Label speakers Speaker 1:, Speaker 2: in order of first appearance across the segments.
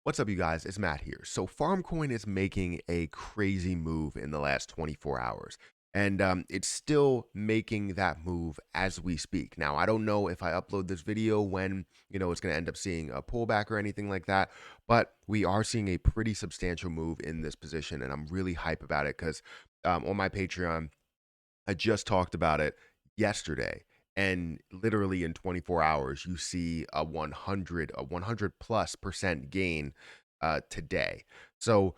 Speaker 1: What's up, you guys? It's Matt here. So, Farmcoin is making a crazy move in the last 24 hours, and it's still making that move as we speak. Now, I don't know if I upload this video when it's going to end up seeing a pullback or anything like that, but we are seeing a pretty substantial move in this position, and I'm really hype about it because on my Patreon, I just talked about it yesterday, and literally in 24 hours, you see a 100 plus percent gain today. So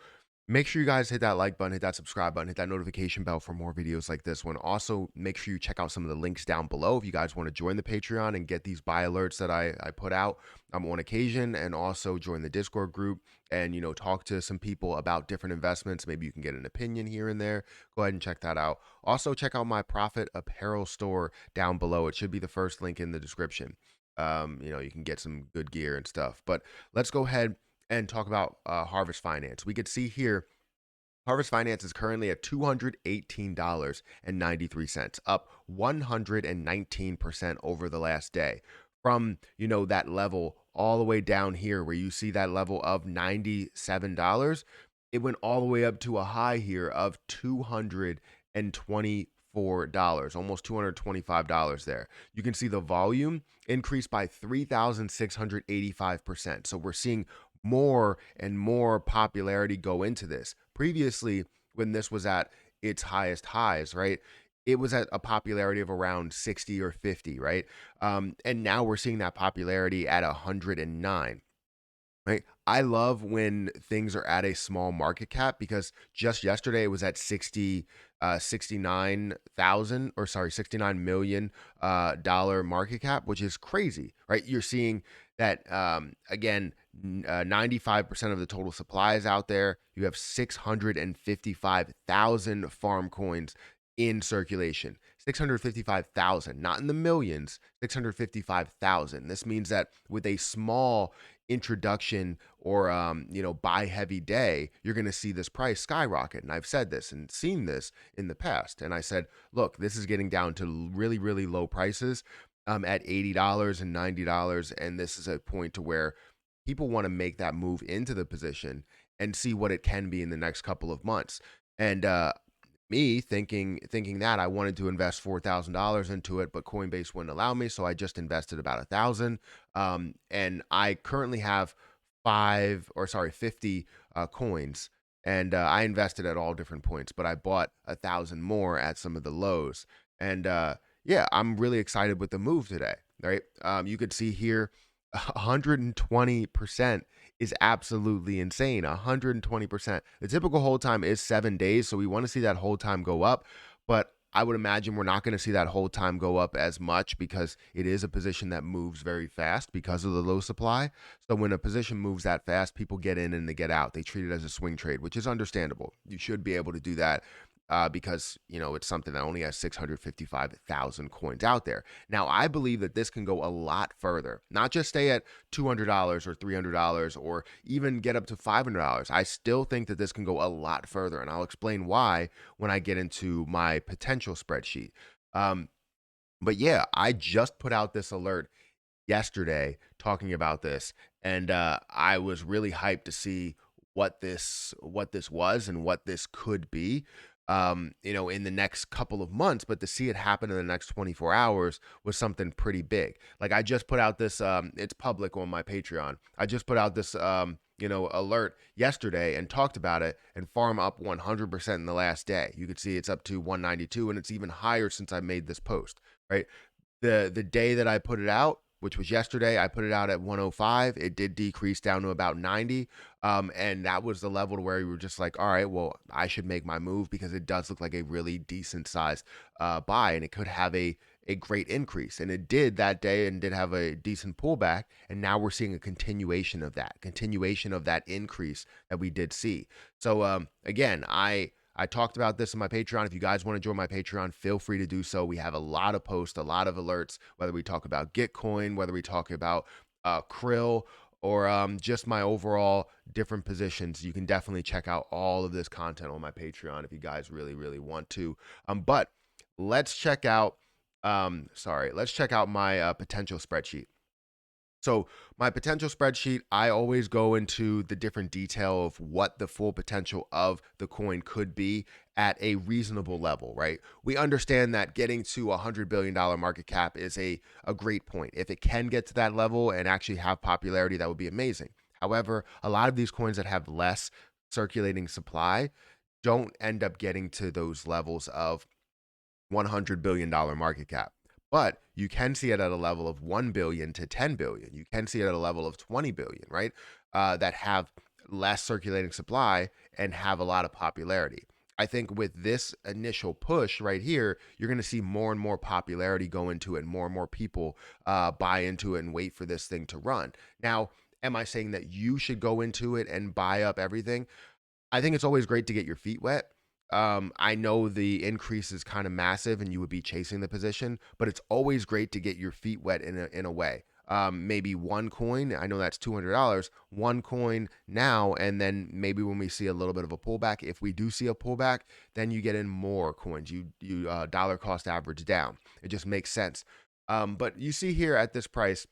Speaker 1: make sure you guys hit that like button, hit that subscribe button, hit that notification bell for more videos like this one. Also, make sure you check out some of the links down below if you guys want to join the Patreon and get these buy alerts that I put out on occasion, and also join the Discord group and talk to some people about different investments. Maybe you can get an opinion here and there. Go ahead and check that out. Also, check out my Profit Apparel store down below. It should be the first link in the description. You can get some good gear and stuff. But let's go ahead and talk about Harvest Finance. We could see here Harvest Finance is currently at $218.93, up 119% over the last day. From, that level all the way down here where you see that level of $97, it went all the way up to a high here of $224, almost $225 there. You can see the volume increased by 3,685%. So we're seeing more and more popularity go into this. Previously, when this was at its highest highs, right? It was at a popularity of around 60 or 50, right? And now we're seeing that popularity at 109. Right. I love when things are at a small market cap because just yesterday it was at 69,000 or sorry, 69 million dollar market cap, which is crazy, right? You're seeing that again, 95% of the total supply is out there. You have 655,000 farm coins in circulation. 655,000, not in the millions, 655,000. This means that with a small introduction or buy heavy day, you're going to see this price skyrocket. And I've said this and seen this in the past, and I said, look, this is getting down to really low prices at $80 and $90, and this is a point to where people want to make that move into the position and see what it can be in the next couple of months. And me thinking that I wanted to invest $4,000 into it, but Coinbase wouldn't allow me, so I just invested about 1,000. And I currently have 50 coins, and I invested at all different points, but I bought 1,000 more at some of the lows. And yeah, I'm really excited with the move today. Right? You could see here 120% is absolutely insane. 120%. The typical hold time is 7 days, so we want to see that hold time go up. But I would imagine we're not going to see that hold time go up as much because it is a position that moves very fast because of the low supply. So when a position moves that fast, people get in and they get out. They treat it as a swing trade, which is understandable. You should be able to do that because it's something that only has 655,000 coins out there. Now, I believe that this can go a lot further, not just stay at $200 or $300 or even get up to $500. I still think that this can go a lot further, and I'll explain why when I get into my potential spreadsheet. But yeah, I just put out this alert yesterday talking about this, and I was really hyped to see what this was and what this could be in the next couple of months. But to see it happen in the next 24 hours was something pretty big. Like I just put out this it's public on my Patreon. I just put out this alert yesterday and talked about it, and farm up 100% in the last day. You could see it's up to 192, and it's even higher since I made this post, right? The day that I put it out, which was yesterday, I put it out at 105. It did decrease down to about 90. And that was the level to where we were just like, all right, well, I should make my move because it does look like a really decent sized buy, and it could have a great increase. And it did that day and did have a decent pullback. And now we're seeing a continuation of that increase that we did see. So again, I talked about this on my Patreon. If you guys want to join my Patreon, feel free to do so. We have a lot of posts, a lot of alerts, whether we talk about Gitcoin, whether we talk about Krill, or just my overall different positions. You can definitely check out all of this content on my Patreon if you guys really want to. But let's check out let's check out my potential spreadsheet. So my potential spreadsheet, I always go into the different detail of what the full potential of the coin could be at a reasonable level, right? We understand that getting to $100 billion market cap is a great point. If it can get to that level and actually have popularity, that would be amazing. However, a lot of these coins that have less circulating supply don't end up getting to those levels of $100 billion market cap. But you can see it at a level of 1 billion to 10 billion. You can see it at a level of 20 billion, right? That have less circulating supply and have a lot of popularity. I think with this initial push right here, you're going to see more and more popularity go into it, and more people buy into it and wait for this thing to run. Now, am I saying that you should go into it and buy up everything? I think it's always great to get your feet wet. I know the increase is kind of massive and you would be chasing the position, but it's always great to get your feet wet in a way. Maybe one coin, I know that's $200, one coin now, and then maybe when we see a little bit of a pullback, if we do see a pullback, then you get in more coins. You dollar cost average down. It just makes sense. But you see here at this price,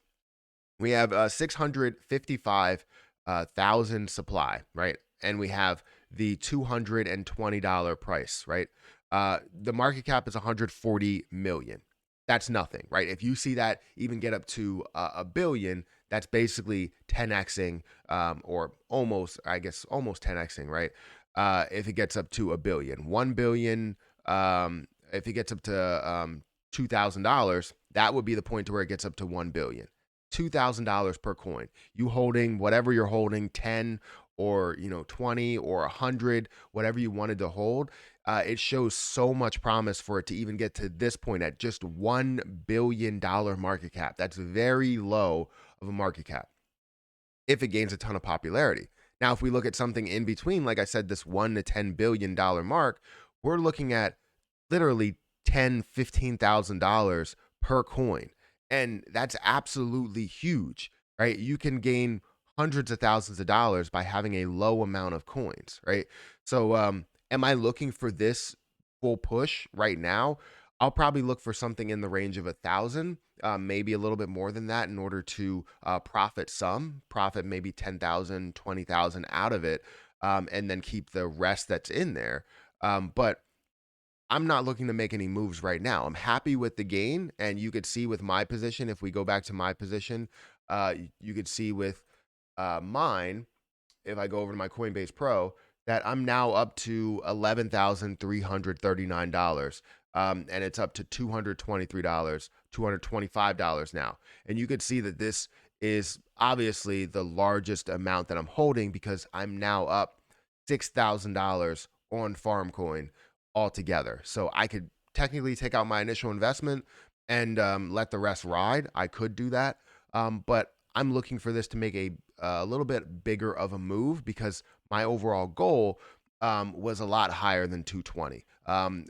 Speaker 1: we have 655,000 supply, right? And we have the $220 price, right? The market cap is 140 million. That's nothing, right? If you see that even get up to a billion, that's basically 10xing, or almost, I guess, almost 10xing, right? If it gets up to a billion, 1 billion, if it gets up to $2,000, that would be the point to where it gets up to 1 billion. $2,000 per coin. You holding whatever you're holding, 10 or 20 or 100, whatever you wanted to hold. It shows so much promise for it to even get to this point at just $1 billion market cap. That's very low of a market cap if it gains a ton of popularity. Now, if we look at something in between, like I said, this $1 to $10 billion mark, we're looking at literally $10,000, $15,000 per coin. And that's absolutely huge, right? You can gain hundreds of thousands of dollars by having a low amount of coins, right? So, am I looking for this full push right now? I'll probably look for something in the range of 1,000, maybe a little bit more than that in order to profit maybe 10,000, 20,000 out of it, and then keep the rest that's in there. But I'm not looking to make any moves right now. I'm happy with the gain, and you could see with my position, if we go back to my position, you could see with mine, if I go over to my Coinbase Pro, that I'm now up to $11,339. And it's up to $223, $225 now. And you could see that this is obviously the largest amount that I'm holding because I'm now up $6,000 on FarmCoin altogether. So I could technically take out my initial investment and let the rest ride. I could do that. But I'm looking for this to make a little bit bigger of a move because my overall goal was a lot higher than 220.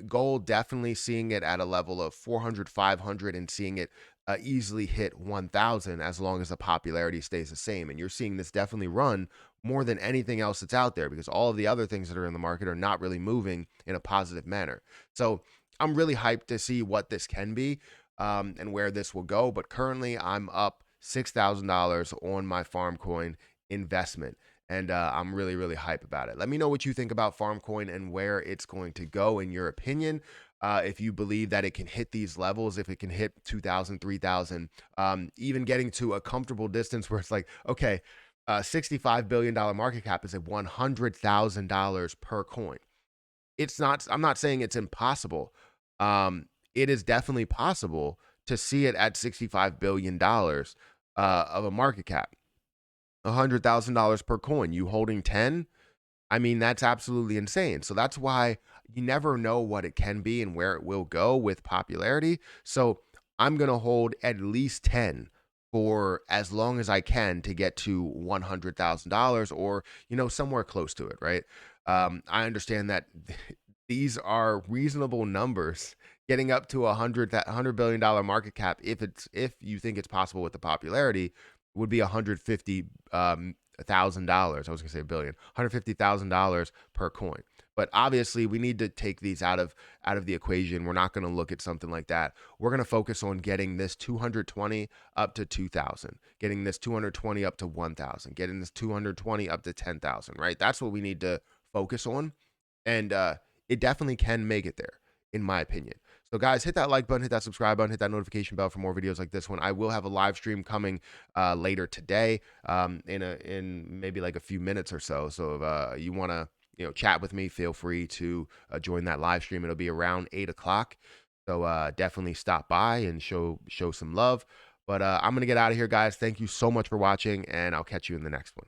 Speaker 1: Goal definitely seeing it at a level of 400, 500 and seeing it easily hit 1,000 as long as the popularity stays the same. And you're seeing this definitely run more than anything else that's out there because all of the other things that are in the market are not really moving in a positive manner. So I'm really hyped to see what this can be and where this will go. But currently I'm up $6,000 on my FarmCoin investment. And I'm really, really hype about it. Let me know what you think about FarmCoin and where it's going to go in your opinion. If you believe that it can hit these levels, if it can hit 2,000, 3,000, even getting to a comfortable distance where it's like, okay, $65 billion market cap is at $100,000 per coin. It's not, I'm not saying it's impossible. It is definitely possible to see it at $65 billion of a market cap. $100,000 per coin. You holding 10? I mean, that's absolutely insane. So that's why you never know what it can be and where it will go with popularity. So I'm going to hold at least 10 for as long as I can to get to $100,000 or, somewhere close to it, right? I understand that these are reasonable numbers getting up to $100 billion market cap. If you think it's possible with the popularity, would be $150,000. I was gonna say a billion, $150,000 per coin. But obviously, we need to take these out of the equation. We're not going to look at something like that. We're going to focus on getting this 220 up to 2,000, getting this 220 up to 1,000, getting this 220 up to 10,000, right? That's what we need to focus on. And it definitely can make it there, in my opinion. So, guys, hit that like button, hit that subscribe button, hit that notification bell for more videos like this one. I will have a live stream coming later today, in maybe like a few minutes or so. So, if you want to chat with me, feel free to join that live stream. It'll be around 8 o'clock. So definitely stop by and show some love. But I'm gonna get out of here, guys. Thank you so much for watching, and I'll catch you in the next one.